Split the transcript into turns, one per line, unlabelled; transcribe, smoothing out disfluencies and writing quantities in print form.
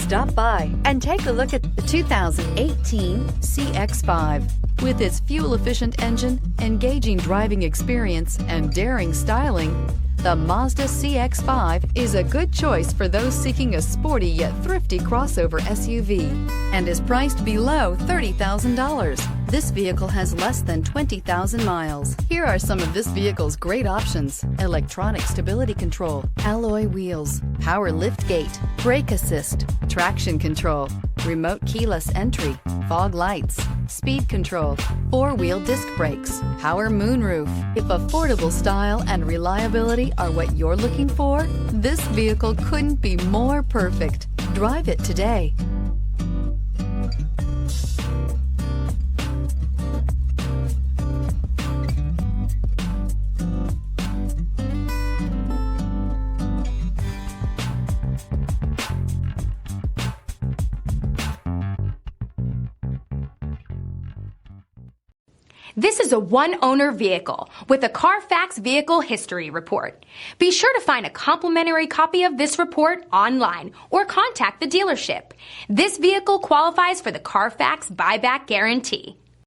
Stop by and take a look at the 2018 CX-5. With its fuel-efficient engine, engaging driving experience, and daring styling, the Mazda CX-5 is a good choice for those seeking a sporty yet thrifty crossover SUV and is priced below $30,000. This vehicle has less than 20,000 miles. Here are some of this vehicle's great options: electronic stability control, alloy wheels, power liftgate, brake assist, traction control, remote keyless entry, fog lights, speed control, four-wheel disc brakes, power moonroof. If affordable style and reliability are what you're looking for, this vehicle couldn't be more perfect. Drive it today.
This is a one-owner vehicle with a Carfax Vehicle History Report. Be sure to find a complimentary copy of this report online or contact the dealership. This vehicle qualifies for the Carfax Buyback Guarantee.